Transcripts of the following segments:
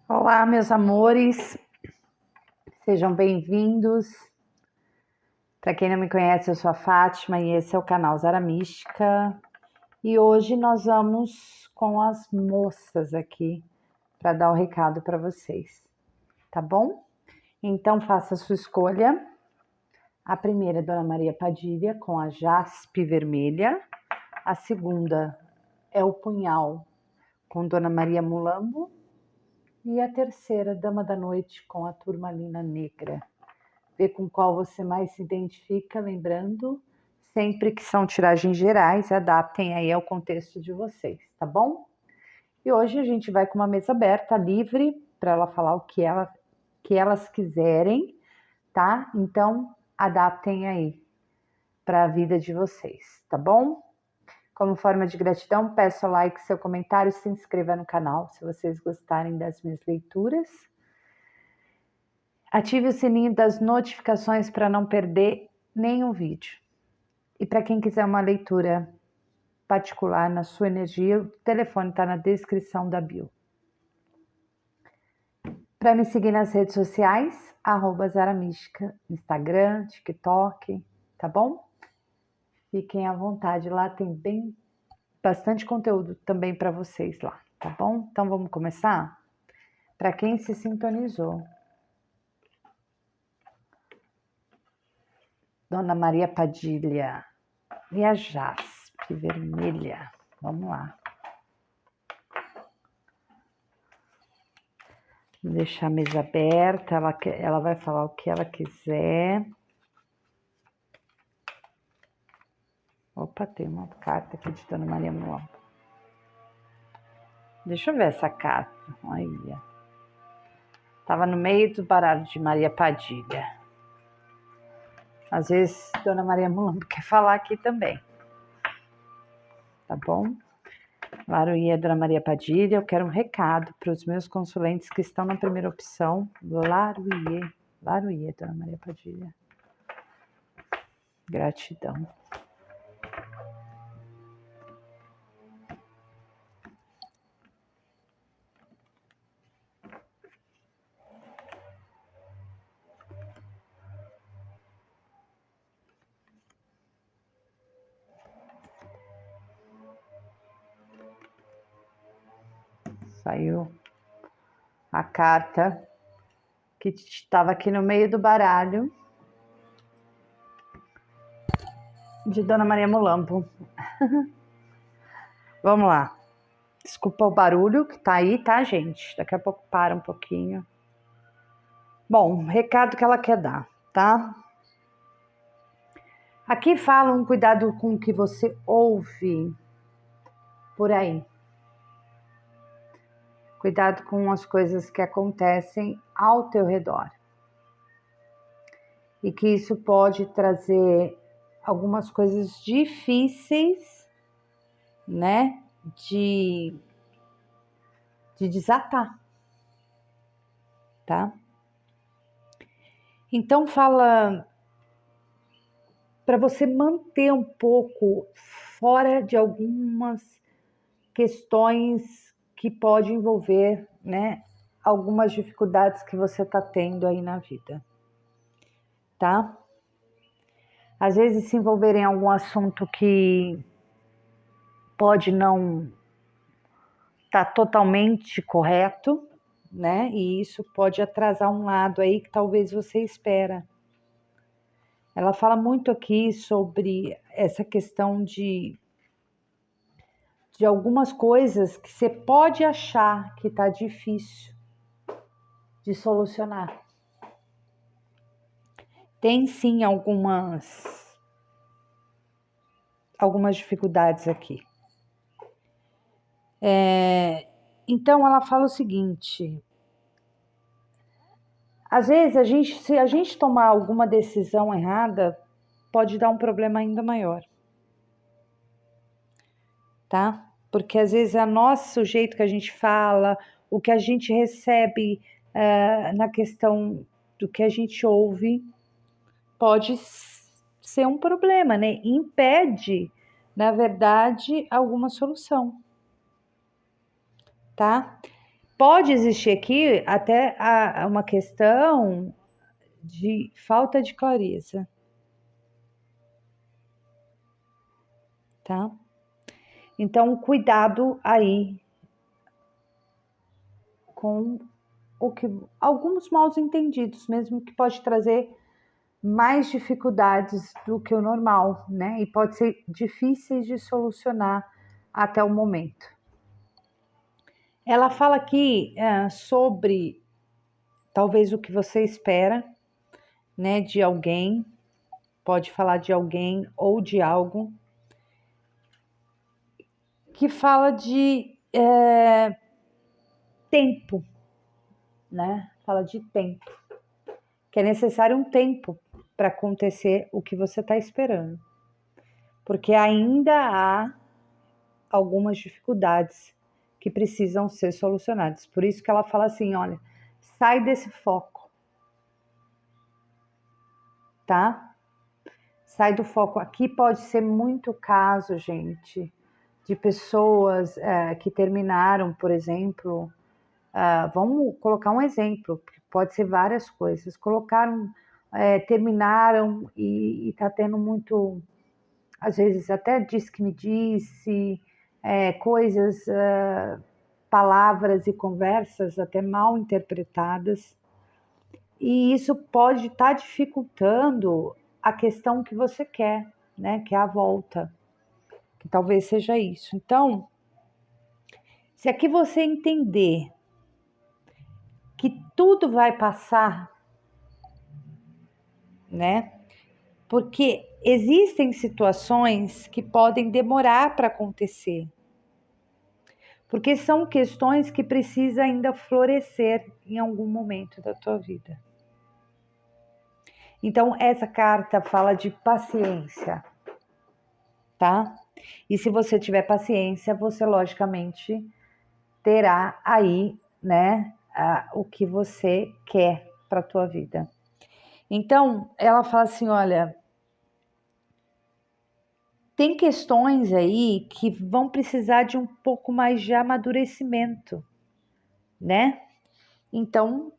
Olá, meus amores, sejam bem-vindos. Para quem não me conhece, eu sou a Fátima e esse é o canal Zara Mística. E hoje nós vamos com as moças aqui para dar o recado para vocês, tá bom? Então faça a sua escolha. A primeira é Dona Maria Padilha com a jaspe vermelha. A segunda é o punhal com Dona Maria Mulambo. E a terceira, Dama da Noite, com a turmalina negra. Vê com qual você mais se identifica, lembrando, sempre que são tiragens gerais, adaptem aí ao contexto de vocês, tá bom? E hoje a gente vai com uma mesa aberta, livre, para ela falar o que elas quiserem, tá? Então, adaptem aí para a vida de vocês, tá bom? Como forma de gratidão, peço o like, seu comentário, se inscreva no canal se vocês gostarem das minhas leituras. Ative o sininho das notificações para não perder nenhum vídeo. E para quem quiser uma leitura particular na sua energia, o telefone está na descrição da bio. Para me seguir nas redes sociais, @ZaraMística, Instagram, TikTok, tá bom? Fiquem à vontade, lá tem bastante conteúdo também para vocês lá, tá bom? Então vamos começar? Para quem se sintonizou, Dona Maria Padilha e a jaspe vermelha. Vamos lá. Vou deixar a mesa aberta, ela vai falar o que ela quiser. Opa, tem uma carta aqui de Dona Maria Mulambo. Deixa eu ver essa carta. Olha. Tava no meio do baralho de Maria Padilha. Às vezes, Dona Maria Mulambo quer falar aqui também. Tá bom? Laruie, Dona Maria Padilha, eu quero um recado para os meus consulentes que estão na primeira opção. Laruie, Dona Maria Padilha. Gratidão. Saiu a carta que estava aqui no meio do baralho de Dona Maria Mulambo. Vamos lá. Desculpa o barulho que tá aí, tá, gente? Daqui a pouco para um pouquinho. Bom, recado que ela quer dar, tá? Aqui fala um cuidado com o que você ouve por aí. Cuidado com as coisas que acontecem ao teu redor. E que isso pode trazer algumas coisas difíceis, né? De desatar, tá? Então fala para você manter um pouco fora de algumas questões que pode envolver, né, algumas dificuldades que você está tendo aí na vida, tá? Às vezes se envolver em algum assunto que pode não estar totalmente correto, né? E isso pode atrasar um lado aí que talvez você espera. Ela fala muito aqui sobre essa questão de algumas coisas que você pode achar que está difícil de solucionar. Tem sim algumas dificuldades aqui. Então ela fala o seguinte: às vezes se a gente tomar alguma decisão errada, pode dar um problema ainda maior, tá? Porque às vezes é o jeito que a gente fala, o que a gente recebe na questão do que a gente ouve, pode ser um problema, né? Impede, na verdade, alguma solução, tá? Pode existir aqui até uma questão de falta de clareza, tá? Então, cuidado aí com alguns mal entendidos, mesmo que pode trazer mais dificuldades do que o normal, né? E pode ser difíceis de solucionar até o momento. Ela fala aqui sobre talvez o que você espera, né, de alguém, pode falar de alguém ou de algo, que fala de tempo, né? Fala de tempo, que é necessário um tempo para acontecer o que você está esperando, porque ainda há algumas dificuldades que precisam ser solucionadas. Por isso que ela fala assim, olha, sai desse foco, tá? Sai do foco. Aqui pode ser muito caso, gente, de pessoas que terminaram, por exemplo, vamos colocar um exemplo, pode ser várias coisas, terminaram e está tendo muito, às vezes até diz que me disse, coisas, palavras e conversas até mal interpretadas, e isso pode estar dificultando a questão que você quer, né? Que é a volta, que talvez seja isso. Então, se aqui você entender que tudo vai passar, né? Porque existem situações que podem demorar para acontecer, porque são questões que precisam ainda florescer em algum momento da tua vida. Então, essa carta fala de paciência, tá? E se você tiver paciência, você logicamente terá aí, né, o que você quer para a tua vida. Então, ela fala assim, olha, tem questões aí que vão precisar de um pouco mais de amadurecimento, né? Então,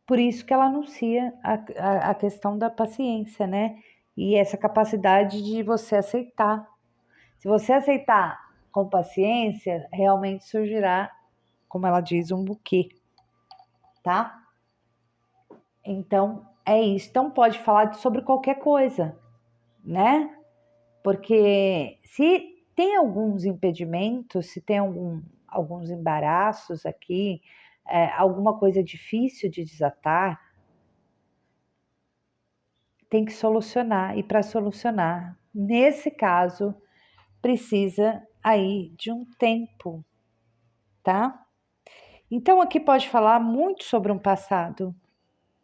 por isso que ela anuncia a questão da paciência, né? E essa capacidade de você aceitar. Se você aceitar com paciência, realmente surgirá, como ela diz, um buquê, tá? Então, é isso. Então, pode falar sobre qualquer coisa, né? Porque se tem alguns impedimentos, se tem alguns embaraços aqui, alguma coisa difícil de desatar, tem que solucionar. E para solucionar, nesse caso, precisa aí de um tempo, tá? Então aqui pode falar muito sobre um passado,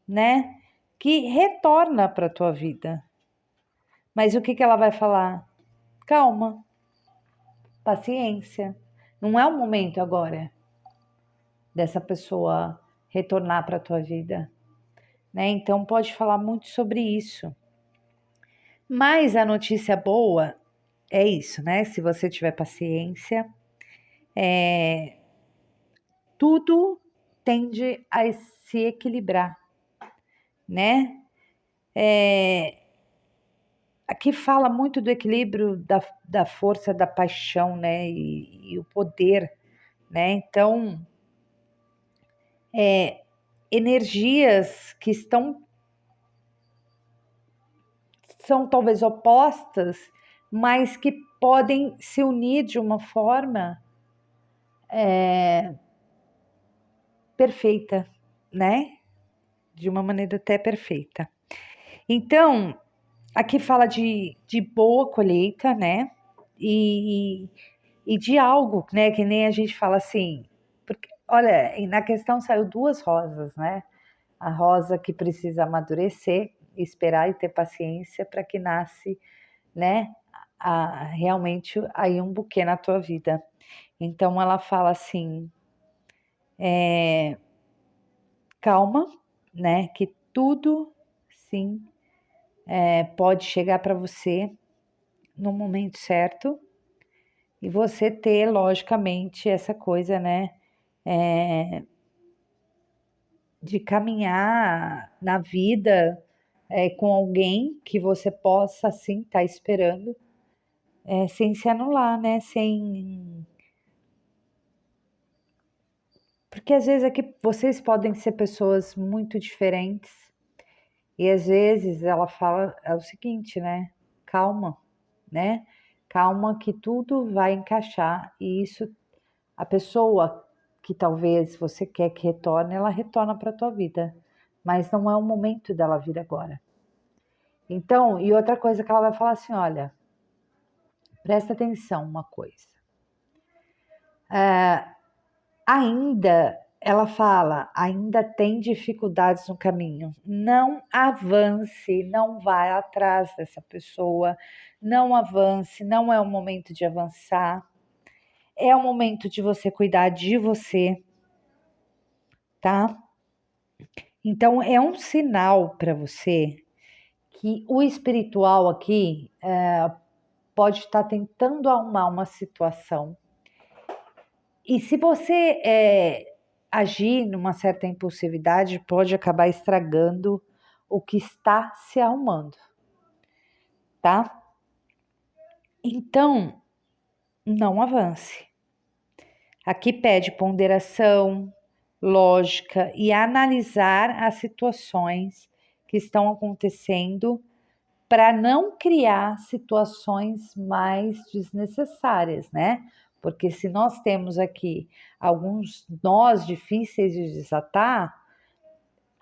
né? Que retorna para a tua vida. Mas o que ela vai falar? Calma, paciência. Não é o momento agora dessa pessoa retornar para a tua vida, né? Então pode falar muito sobre isso. Mas a notícia boa é isso, né? Se você tiver paciência, tudo tende a se equilibrar, né? Aqui fala muito do equilíbrio da força da paixão, né? E o poder, né? Então, energias que são talvez opostas, mas que podem se unir de uma forma perfeita, né? De uma maneira até perfeita. Então, aqui fala de boa colheita, né? E, e de algo, né? Que nem a gente fala assim, porque, olha, na questão saiu duas rosas, né? A rosa que precisa amadurecer, esperar e ter paciência para que nasce, né? Realmente aí um buquê na tua vida. Então ela fala assim, calma, né? Que tudo, sim, pode chegar para você no momento certo, E você ter, logicamente, essa coisa, né, de caminhar na vida com alguém que você possa, assim, estar esperando, sem se anular, né, Porque às vezes aqui vocês podem ser pessoas muito diferentes e às vezes ela fala o seguinte, né, calma, né, calma que tudo vai encaixar e isso, a pessoa que talvez você quer que retorne, ela retorna para a tua vida, mas não é o momento dela vir agora. Então, e outra coisa que ela vai falar assim, olha, presta atenção uma coisa. Ainda, ela fala, ainda tem dificuldades no caminho. Não avance, não vá atrás dessa pessoa, não avance, não é o momento de avançar. É o momento de você cuidar de você, tá? Então, é um sinal para você que o espiritual aqui pode estar tentando arrumar uma situação. E se você agir numa certa impulsividade, pode acabar estragando o que está se arrumando, tá? Então, não avance. Aqui pede ponderação, lógica e analisar as situações que estão acontecendo para não criar situações mais desnecessárias, né? Porque se nós temos aqui alguns nós difíceis de desatar,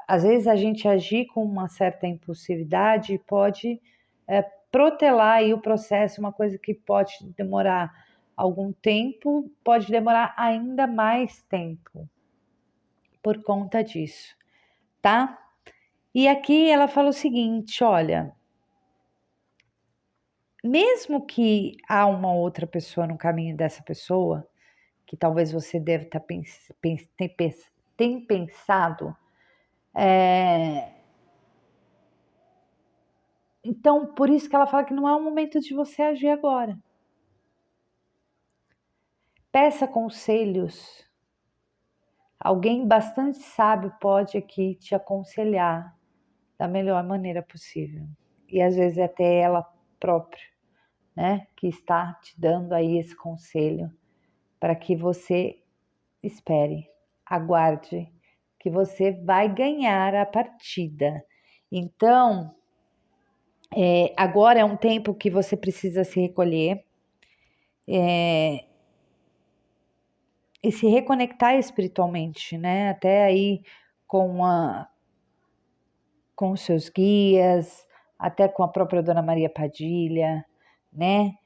às vezes a gente agir com uma certa impulsividade pode protelar aí o processo, uma coisa que pode demorar algum tempo, pode demorar ainda mais tempo por conta disso, tá? E aqui ela fala o seguinte, olha, mesmo que há uma outra pessoa no caminho dessa pessoa, que talvez você deve estar tem pensado, então por isso que ela fala que não é o momento de você agir agora. Peça conselhos. Alguém bastante sábio pode aqui te aconselhar da melhor maneira possível. E às vezes até ela própria, né, que está te dando aí esse conselho para que você espere, aguarde, que você vai ganhar a partida. Então, agora é um tempo que você precisa se recolher e se reconectar espiritualmente, né? Até aí com os seus guias, até com a própria Dona Maria Padilha, né?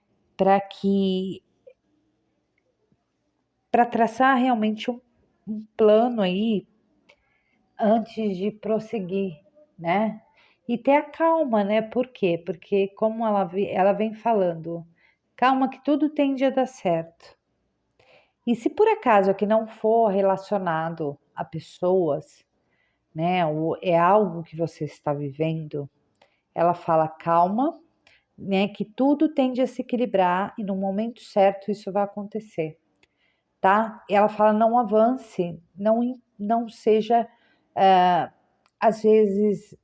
Para traçar realmente um plano aí antes de prosseguir, né? E ter a calma, né? Por quê? Porque como ela vem falando, calma que tudo tende a dar certo. E se por acaso aqui não for relacionado a pessoas, né? Ou é algo que você está vivendo, ela fala calma, né? Que tudo tende a se equilibrar e no momento certo isso vai acontecer, tá? E ela fala não avance, não seja às vezes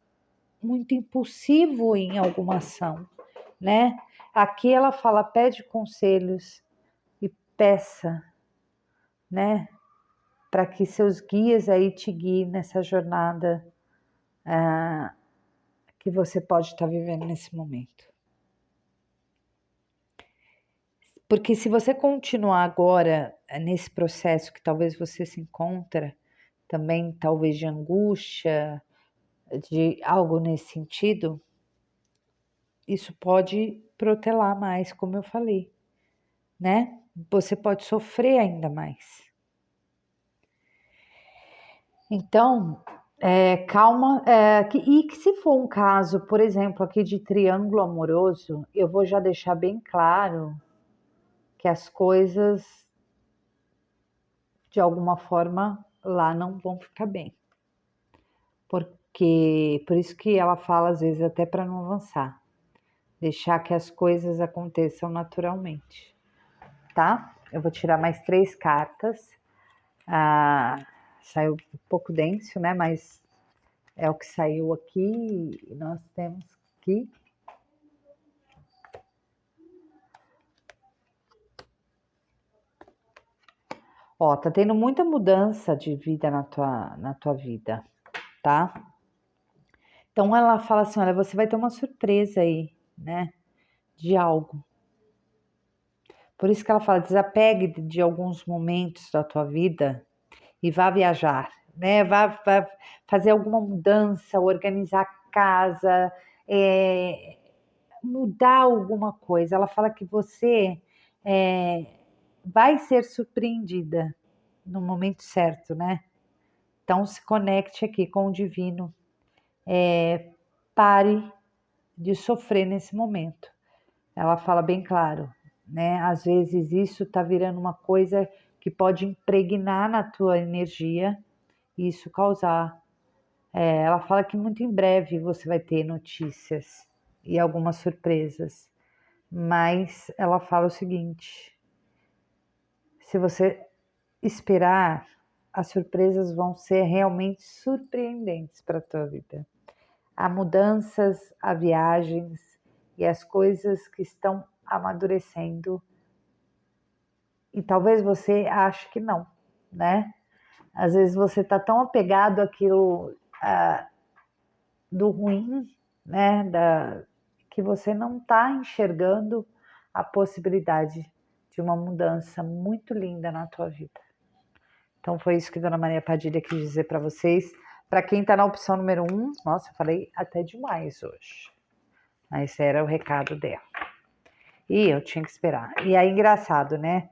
muito impulsivo em alguma ação, né? Aqui ela fala pede conselhos e peça, né? Para que seus guias aí te guiem nessa jornada que você pode estar vivendo nesse momento. Porque se você continuar agora nesse processo que talvez você se encontra, também talvez de angústia, de algo nesse sentido, isso pode protelar mais, como eu falei, né? Você pode sofrer ainda mais. Então, calma, e que se for um caso, por exemplo, aqui de triângulo amoroso, eu vou já deixar bem claro que as coisas, de alguma forma, lá não vão ficar bem. Porque, por isso que ela fala, às vezes, até para não avançar. Deixar que as coisas aconteçam naturalmente. tá? Eu vou tirar mais 3 cartas. Saiu um pouco denso, né? Mas é o que saiu aqui. E nós temos aqui. Ó, tá tendo muita mudança de vida na tua vida, tá? Então ela fala assim, olha, você vai ter uma surpresa aí, né? De algo. Por isso que ela fala, desapegue de alguns momentos da tua vida e vá viajar, né? Vá fazer alguma mudança, organizar a casa, mudar alguma coisa. Ela fala que você vai ser surpreendida no momento certo, né? Então se conecte aqui com o divino. Pare de sofrer nesse momento. Ela fala bem claro, né? Às vezes isso está virando uma coisa que pode impregnar na tua energia e isso causar. Ela fala que muito em breve você vai ter notícias e algumas surpresas, mas ela fala o seguinte: se você esperar, as surpresas vão ser realmente surpreendentes para a tua vida. Há mudanças, há viagens e as coisas que estão amadurecendo. E talvez você ache que não, né? Às vezes você está tão apegado àquilo do ruim, né? Que você não está enxergando a possibilidade de uma mudança muito linda na tua vida. Então foi isso que Dona Maria Padilha quis dizer para vocês. Para quem está na opção número 1, nossa, eu falei até demais hoje. Mas esse era o recado dela. E eu tinha que esperar. E aí, engraçado, né?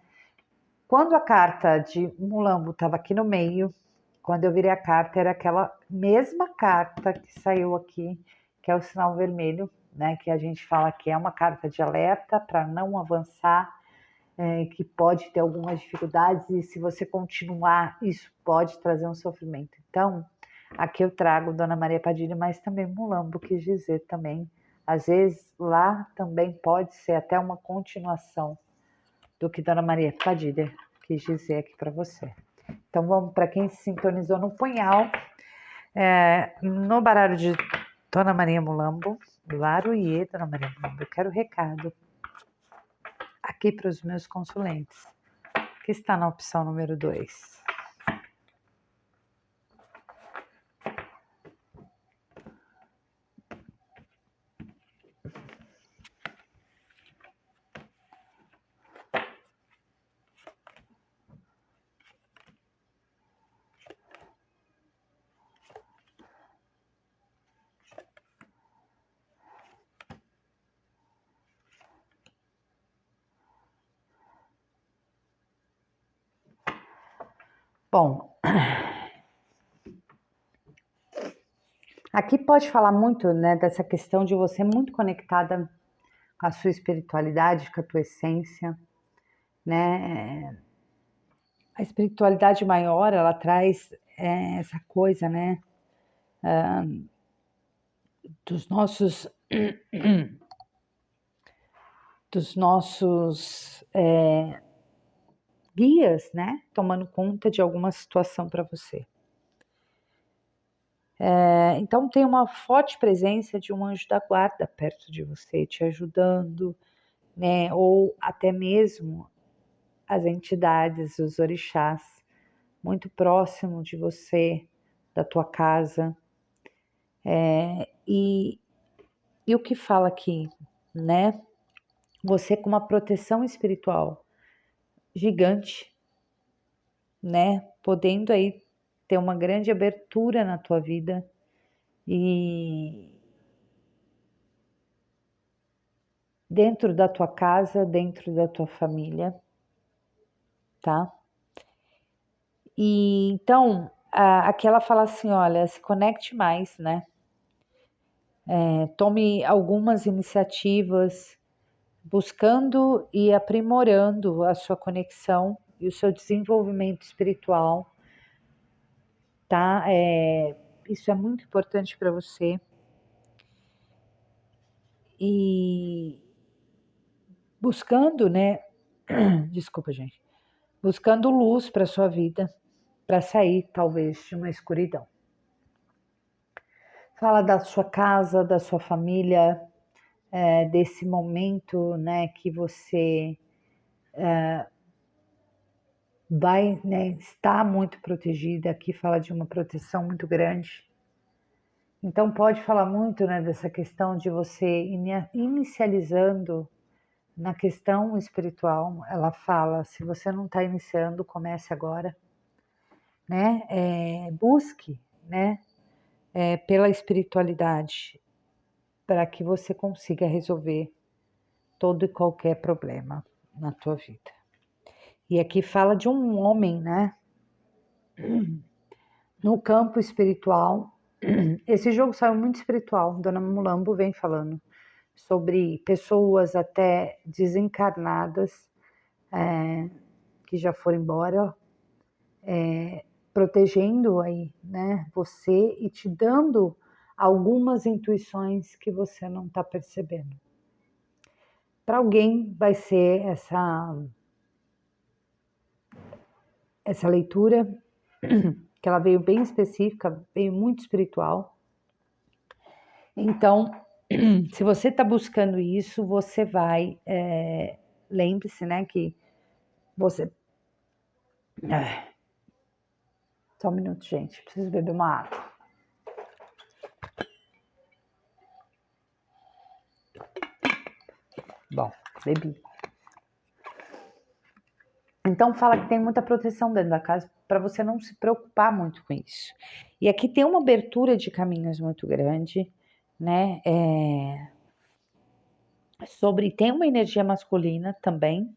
Quando a carta de Mulambo estava aqui no meio, quando eu virei a carta, era aquela mesma carta que saiu aqui, que é o sinal vermelho, né? Que a gente fala que é uma carta de alerta para não avançar, que pode ter algumas dificuldades e se você continuar, isso pode trazer um sofrimento. Então, aqui eu trago Dona Maria Padilha, mas também Mulambo quis dizer também. Às vezes lá também pode ser até uma continuação do que Dona Maria Padilha quis dizer aqui para você. Então vamos para quem se sintonizou no punhal, no baralho de Dona Maria Mulambo, Laroie, Dona Maria Mulambo, eu quero recado aqui para os meus consulentes, que está na opção número 2. Bom, aqui pode falar muito, né, dessa questão de você muito conectada com a sua espiritualidade, com a tua essência, né? A espiritualidade maior, ela traz essa coisa, né, dos nossos guias, né, tomando conta de alguma situação para você. Então tem uma forte presença de um anjo da guarda perto de você, te ajudando, né, ou até mesmo as entidades, os orixás, muito próximo de você, da tua casa. E o que fala aqui, né? Você com uma proteção espiritual gigante, né? Podendo aí ter uma grande abertura na tua vida e dentro da tua casa, dentro da tua família, tá? E então, aqui ela fala assim, olha, se conecte mais, né? Tome algumas iniciativas buscando e aprimorando a sua conexão e o seu desenvolvimento espiritual, tá? Isso é muito importante para você. E buscando, né, Desculpa, gente. Buscando luz para sua vida, para sair, talvez, de uma escuridão. Fala da sua casa, da sua família, desse momento, né, que você vai, né, estar muito protegida. Aqui fala de uma proteção muito grande. Então pode falar muito, né, dessa questão de você inicializando na questão espiritual. Ela fala, se você não está iniciando, comece agora, né? Busque, né, pela espiritualidade para que você consiga resolver todo e qualquer problema na tua vida. E aqui fala de um homem, né? No campo espiritual. Esse jogo saiu muito espiritual. Dona Mulambo vem falando sobre pessoas até desencarnadas que já foram embora, protegendo aí, né, você e te dando algumas intuições que você não está percebendo. Para alguém vai ser essa leitura, que ela veio bem específica, veio muito espiritual. Então, se você está buscando isso, você vai, lembre-se, né, que você... Só um minuto, gente, preciso beber uma água. Bom, bebi. Então fala que tem muita proteção dentro da casa para você não se preocupar muito com isso. E aqui tem uma abertura de caminhos muito grande, né? Tem uma energia masculina também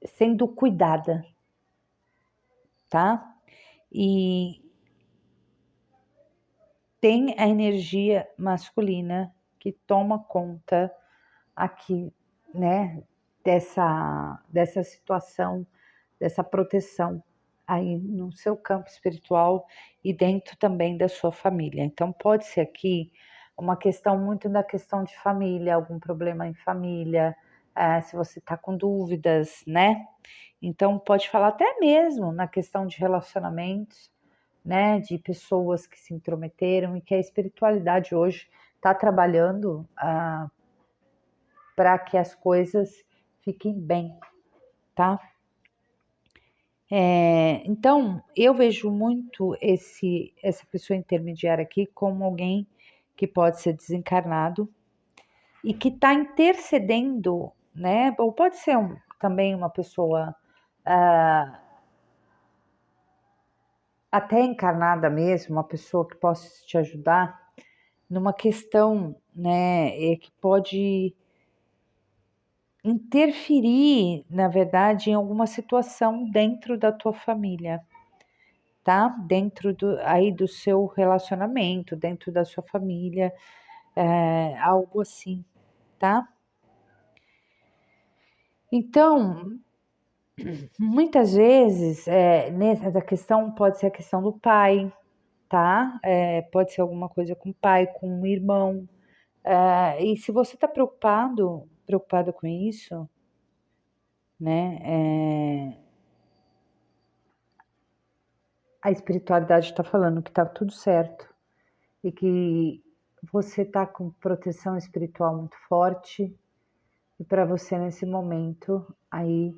sendo cuidada, tá? E tem a energia masculina que toma conta aqui, né? Dessa situação, dessa proteção aí no seu campo espiritual e dentro também da sua família. Então pode ser aqui uma questão muito da questão de família, algum problema em família, se você está com dúvidas, né? Então pode falar até mesmo na questão de relacionamentos, né? De pessoas que se intrometeram e que a espiritualidade hoje está trabalhando para que as coisas fiquem bem, tá? Então, eu vejo muito essa pessoa intermediária aqui como alguém que pode ser desencarnado e que está intercedendo, né? Ou pode ser também uma pessoa até encarnada mesmo, uma pessoa que possa te ajudar numa questão, né, que pode interferir, na verdade, em alguma situação dentro da tua família, tá? Dentro aí do seu relacionamento, dentro da sua família, algo assim, tá? Então, muitas vezes, nessa questão pode ser a questão do pai, tá? Pode ser alguma coisa com o pai, com o irmão. E se você está preocupada com isso, né? A espiritualidade está falando que está tudo certo e que você está com proteção espiritual muito forte e para você nesse momento aí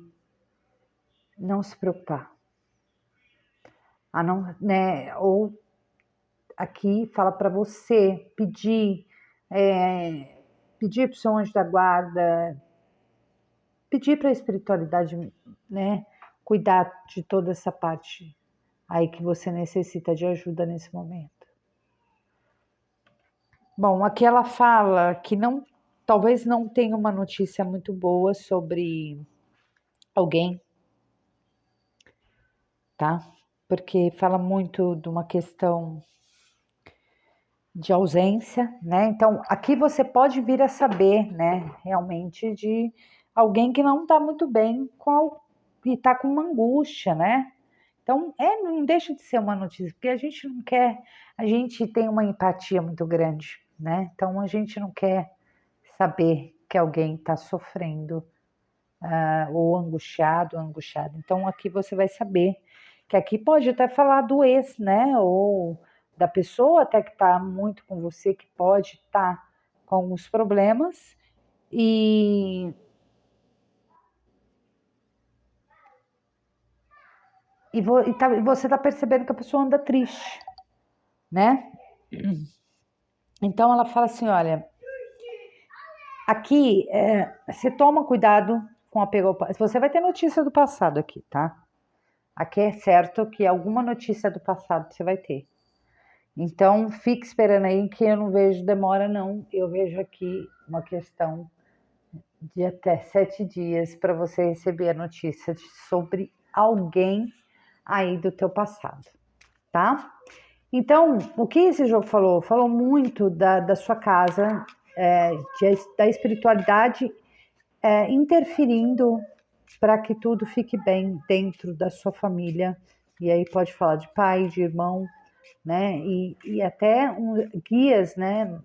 não se preocupar. Não, né? Ou aqui fala para você pedir para o seu anjo da guarda, pedir para a espiritualidade, né, cuidar de toda essa parte aí que você necessita de ajuda nesse momento. Bom, aqui ela fala que talvez não tenha uma notícia muito boa sobre alguém, tá? Porque fala muito de uma questão de ausência, né? Então, aqui você pode vir a saber, né, realmente de alguém que não está muito bem e está com uma angústia, né? Então, não deixa de ser uma notícia, porque a gente não quer, a gente tem uma empatia muito grande, né? Então, a gente não quer saber que alguém está sofrendo ou angustiado, angustiada. Então aqui você vai saber que aqui pode até falar do ex, né? Ou da pessoa até que está muito com você, que pode estar com alguns problemas e você está percebendo que a pessoa anda triste, né? Então ela fala assim, olha, aqui você toma cuidado com apego ao passado. Você vai ter notícia do passado aqui, tá? Aqui é certo que alguma notícia do passado você vai ter. Então, fique esperando aí que eu não vejo demora, não. Eu vejo aqui uma questão de até 7 dias para você receber a notícia sobre alguém aí do teu passado, tá? Então, o que esse jogo falou? Falou muito da sua casa, da espiritualidade interferindo para que tudo fique bem dentro da sua família. E aí pode falar de pai, de irmão, né? E até guias, né?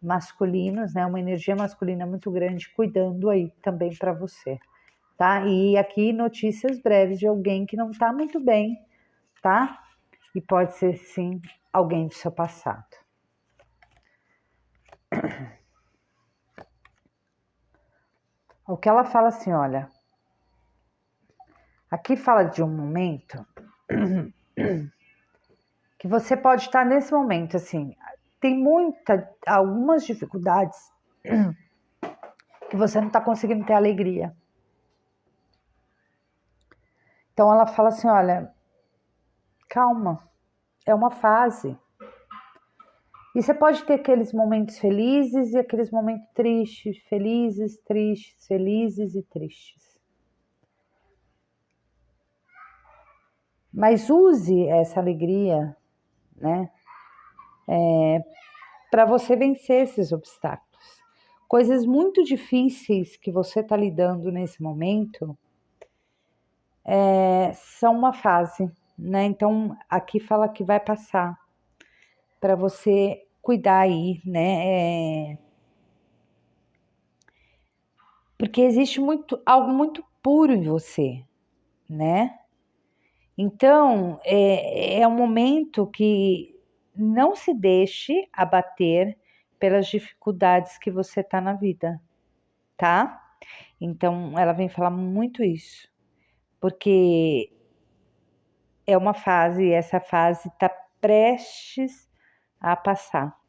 Masculinos, né? Uma energia masculina muito grande cuidando aí também para você, tá? E aqui notícias breves de alguém que não tá muito bem, tá? E pode ser sim alguém do seu passado. O que ela fala assim, olha, aqui fala de um momento que você pode estar nesse momento, assim, tem algumas dificuldades que você não está conseguindo ter alegria. Então ela fala assim, olha, calma, é uma fase. E você pode ter aqueles momentos felizes e aqueles momentos tristes, felizes, tristes, felizes e tristes. Mas use essa alegria, né, para você vencer esses obstáculos. Coisas muito difíceis que você está lidando nesse momento são uma fase, né? Então aqui fala que vai passar para você cuidar aí, né? Porque existe algo muito puro em você, né? Então é um momento que não se deixe abater pelas dificuldades que você está na vida, tá? Então ela vem falar muito isso, porque é uma fase e essa fase está prestes a passar,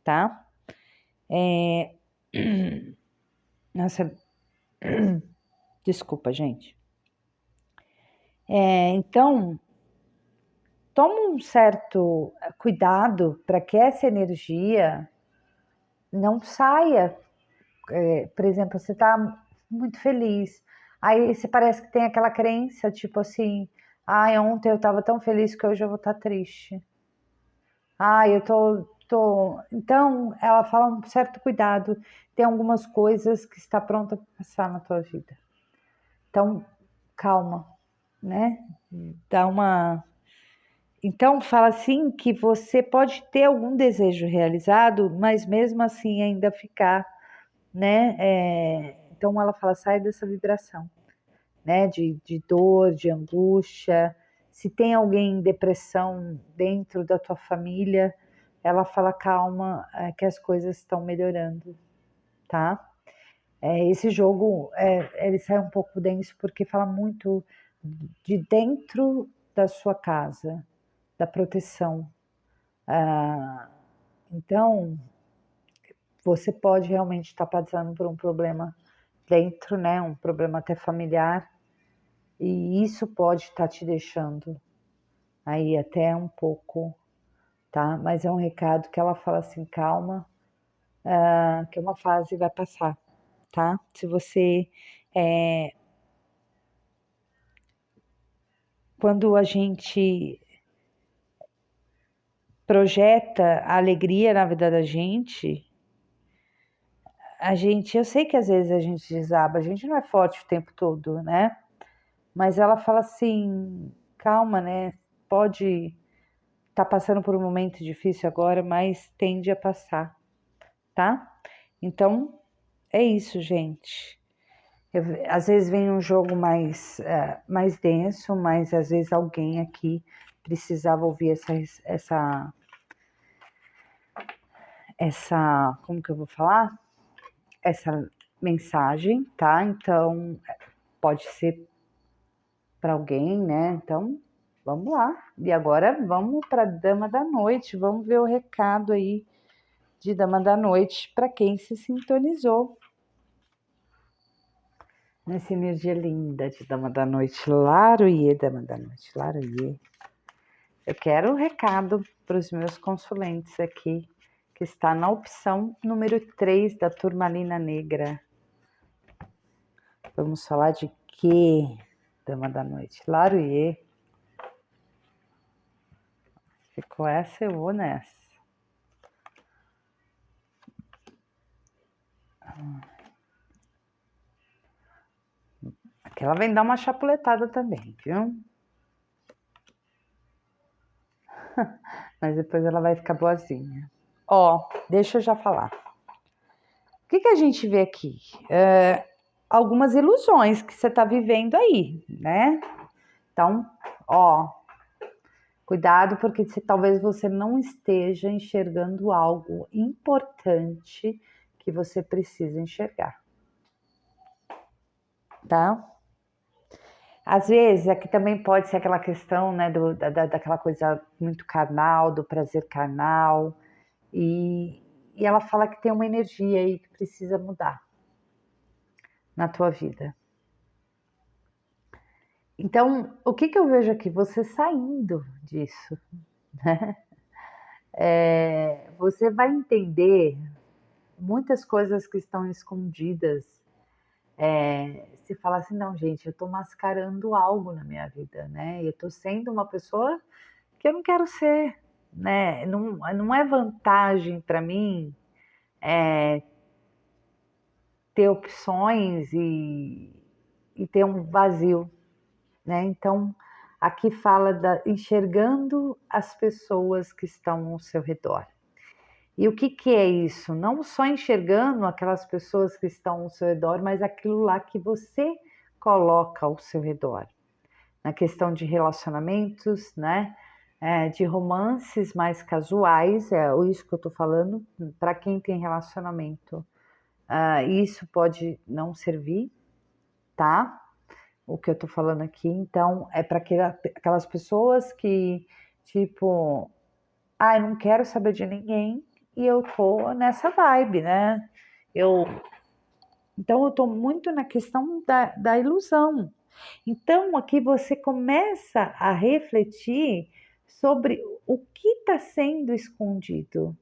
tá? Nossa, desculpa, gente. Então, toma um certo cuidado para que essa energia não saia. Por exemplo, você está muito feliz, aí você parece que tem aquela crença, tipo assim, ontem eu estava tão feliz que hoje eu vou estar triste. Eu tô... Então, ela fala um certo cuidado, tem algumas coisas que está pronta para passar na tua vida. Então, calma, né? Dá uma... Então, fala assim que você pode ter algum desejo realizado, mas mesmo assim ainda ficar, né? Então, ela fala, sai dessa vibração, né? De dor, de angústia. Se tem alguém em depressão dentro da tua família, ela fala, calma, que as coisas estão melhorando, tá? Esse jogo, ele sai um pouco denso porque fala muito de dentro da sua casa, da proteção. Então, você pode realmente estar passando por um problema dentro, né? Um problema até familiar, e isso pode estar te deixando aí até um pouco, tá? Mas é um recado que ela fala assim, calma, que uma fase vai passar, tá? Se você... quando a gente projeta a alegria na vida da gente, eu sei que às vezes a gente desaba, a gente não é forte o tempo todo, né? Mas ela fala assim, calma, né? Pode estar passando por um momento difícil agora, mas tende a passar, tá? Então, é isso, gente. Às vezes vem um jogo mais denso, mas às vezes alguém aqui precisava ouvir como que eu vou falar? Essa mensagem, tá? Então, pode ser para alguém, né? Então, vamos lá. E agora vamos para Dama da Noite, vamos ver o recado aí de Dama da Noite para quem se sintonizou nessa energia linda de Dama da Noite. Laroie, Dama da Noite, Laroie. Eu quero o recado para os meus consulentes aqui, que está na opção número 3 da Turmalina Negra. Vamos falar de quê, Dama da Noite? Laroie. Ficou essa, eu vou nessa. Aquela vem dar uma chapuletada também, viu? Mas depois ela vai ficar boazinha. Ó, deixa eu já falar. O que a gente vê aqui? Algumas ilusões que você está vivendo aí, né? Então, ó, cuidado porque talvez você não esteja enxergando algo importante que você precisa enxergar, tá? Às vezes, aqui também pode ser aquela questão, né, daquela coisa muito carnal, do prazer carnal, e ela fala que tem uma energia aí que precisa mudar na tua vida. Então, o que eu vejo aqui? Você saindo disso, né? Você vai entender muitas coisas que estão escondidas. Se fala assim, não, gente, eu estou mascarando algo na minha vida, né? Eu estou sendo uma pessoa que eu não quero ser, né? Não é vantagem para mim ter opções e ter um vazio, né? Então, aqui fala enxergando as pessoas que estão ao seu redor. E o que é isso? Não só enxergando aquelas pessoas que estão ao seu redor, mas aquilo lá que você coloca ao seu redor. Na questão de relacionamentos, né? De romances mais casuais, é isso que eu estou falando, para quem tem relacionamento. Isso pode não servir, tá? O que eu tô falando aqui, então, é para aquelas pessoas que, tipo, eu não quero saber de ninguém e eu tô nessa vibe, né? Então, eu tô muito na questão da ilusão. Então, aqui você começa a refletir sobre o que está sendo escondido.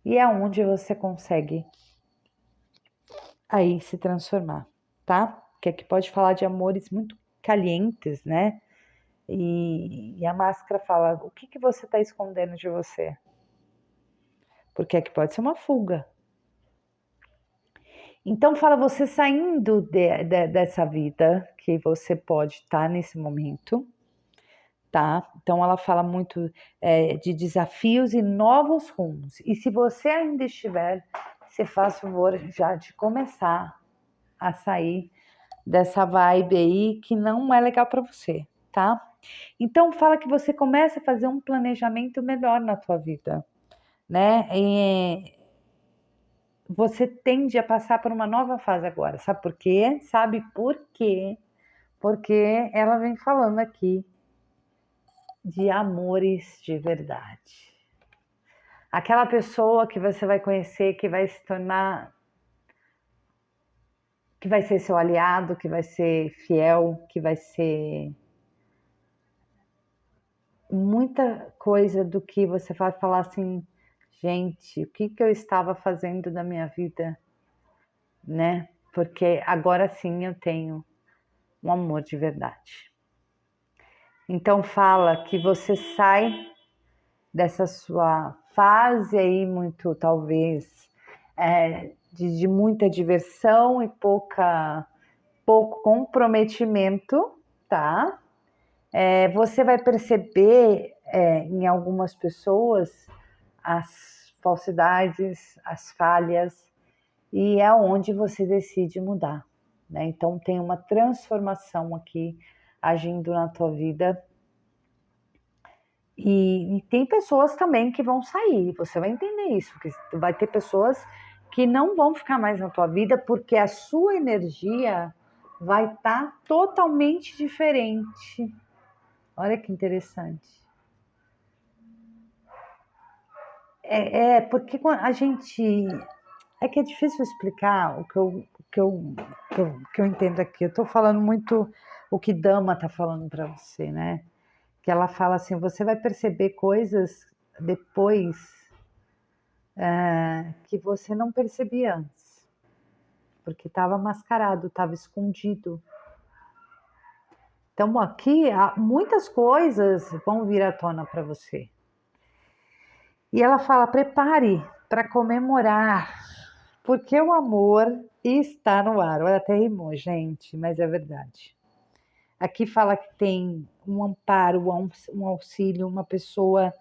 E é onde você consegue aí se transformar, tá? Porque aqui pode falar de amores muito calientes, né? E a máscara fala, o que você está escondendo de você? Porque aqui pode ser uma fuga. Então fala você saindo dessa vida que você pode estar nesse momento, tá? Então ela fala muito de desafios e novos rumos. E se você ainda estiver, você faz favor já de começar a sair dessa vibe aí que não é legal para você, tá? Então fala que você começa a fazer um planejamento melhor na tua vida, né? Você tende a passar por uma nova fase agora, sabe por quê? Sabe por quê? Porque ela vem falando aqui de amores de verdade. Aquela pessoa que você vai conhecer, que vai se tornar, que vai ser seu aliado, que vai ser fiel, que vai ser muita coisa do que você vai falar assim, gente, o que eu estava fazendo da minha vida, né? Porque agora sim eu tenho um amor de verdade. Então fala que você sai dessa sua fase aí muito, talvez, de muita diversão e pouco comprometimento, tá? Você vai perceber em algumas pessoas as falsidades, as falhas, e é onde você decide mudar, né? Então tem uma transformação aqui agindo na tua vida. E tem pessoas também que vão sair, você vai entender isso, porque vai ter pessoas que não vão ficar mais na tua vida porque a sua energia vai estar totalmente diferente. Olha que interessante. Porque a gente. É que é difícil explicar o que eu entendo aqui. Eu estou falando muito o que Dama está falando para você, né? Que ela fala assim: você vai perceber coisas depois que você não percebia antes, porque estava mascarado, estava escondido. Então, aqui, muitas coisas vão vir à tona para você. E ela fala: prepare para comemorar, porque o amor está no ar. Olha, até rimou, gente, mas é verdade. Aqui fala que tem um amparo, um auxílio, uma pessoa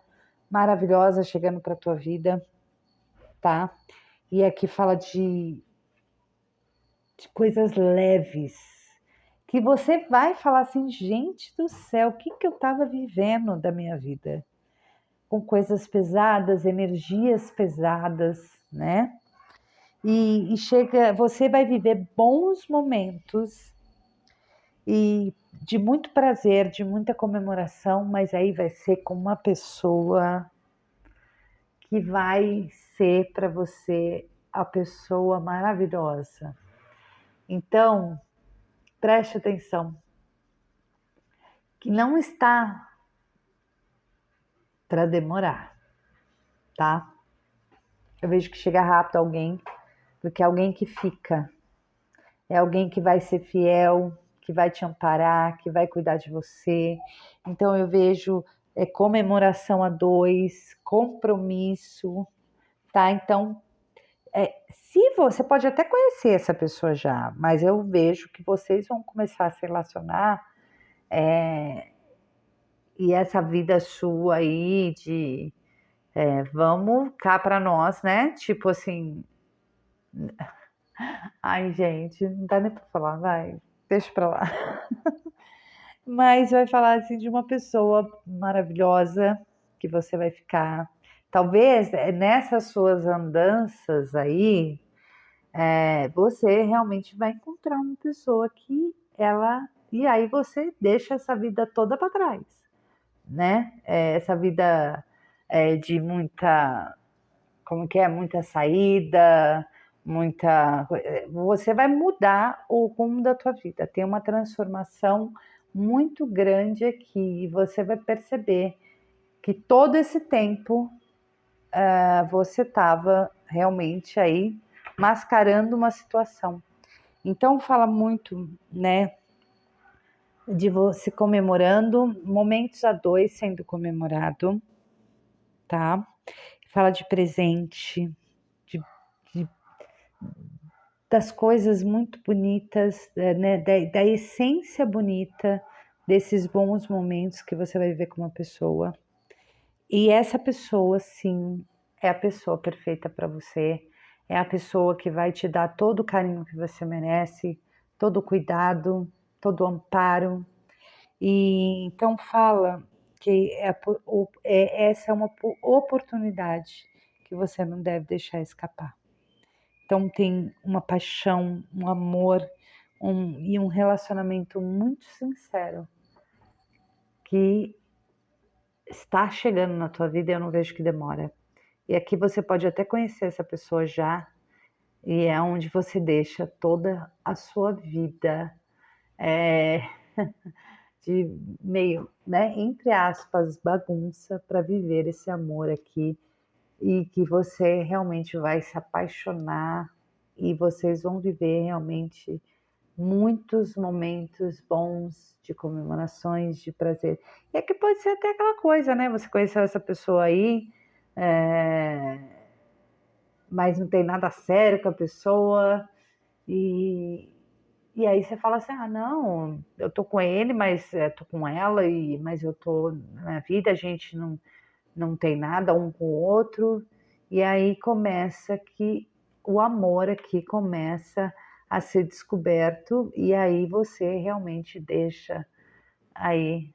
maravilhosa chegando para a tua vida, tá? E aqui fala de coisas leves, que você vai falar assim: gente do céu, o que eu estava vivendo da minha vida? Com coisas pesadas, energias pesadas, né? E chega, você vai viver bons momentos e de muito prazer, de muita comemoração, mas aí vai ser com uma pessoa que vai ser para você a pessoa maravilhosa. Então, preste atenção, que não está para demorar, tá? Eu vejo que chega rápido alguém, porque é alguém que fica, é alguém que vai ser fiel, que vai te amparar, que vai cuidar de você. Então eu vejo comemoração a dois, compromisso, tá? Então, se você pode até conhecer essa pessoa já, mas eu vejo que vocês vão começar a se relacionar e essa vida sua aí de vamos cá para nós, né? Tipo assim, ai gente, não dá nem para falar, vai, deixa para lá. Mas vai falar assim de uma pessoa maravilhosa que você vai ficar. Talvez nessas suas andanças aí, você realmente vai encontrar uma pessoa que ela. E aí você deixa essa vida toda para trás, né? Essa vida de muita. Como que é? Muita saída, muita. Você vai mudar o rumo da tua vida, tem uma transformação muito grande aqui e você vai perceber que todo esse tempo você estava realmente aí mascarando uma situação. Então fala muito, né, de você comemorando, momentos a dois sendo comemorado, tá? Fala de presente, de, de das coisas muito bonitas, né, da essência bonita desses bons momentos que você vai viver com uma pessoa. E essa pessoa, sim, é a pessoa perfeita para você, é a pessoa que vai te dar todo o carinho que você merece, todo o cuidado, todo o amparo. E então fala que essa é uma oportunidade que você não deve deixar escapar. Então tem uma paixão, um amor e um relacionamento muito sincero que está chegando na tua vida e eu não vejo que demora. E aqui você pode até conhecer essa pessoa já, e é onde você deixa toda a sua vida de meio, né, entre aspas, bagunça para viver esse amor aqui e que você realmente vai se apaixonar e vocês vão viver realmente muitos momentos bons de comemorações, de prazer. E aqui pode ser até aquela coisa, né? Você conheceu essa pessoa aí, mas não tem nada sério com a pessoa, e aí você fala assim: ah, não, eu tô com ele, mas tô com ela, mas eu tô na minha vida, a gente não tem nada um com o outro. E aí começa que o amor aqui começa a ser descoberto e aí você realmente deixa aí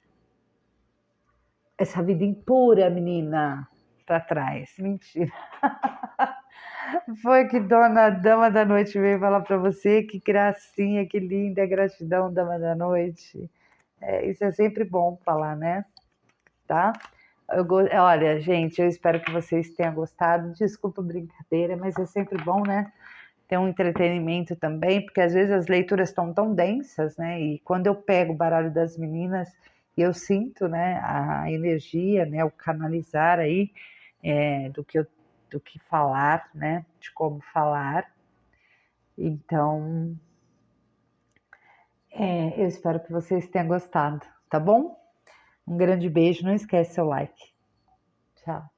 essa vida impura, menina, para trás. Mentira. Foi que dona Dama da Noite veio falar para você. Que gracinha, que linda, gratidão, Dama da Noite. Isso é sempre bom falar, né? Tá? Olha, gente, eu espero que vocês tenham gostado. Desculpa a brincadeira, mas é sempre bom, né? Ter um entretenimento também, porque às vezes as leituras estão tão densas, né? E quando eu pego o baralho das meninas, eu sinto, né, a energia, né, o canalizar aí do que falar, né, de como falar. Então, eu espero que vocês tenham gostado, tá bom? Um grande beijo, não esquece seu like. Tchau.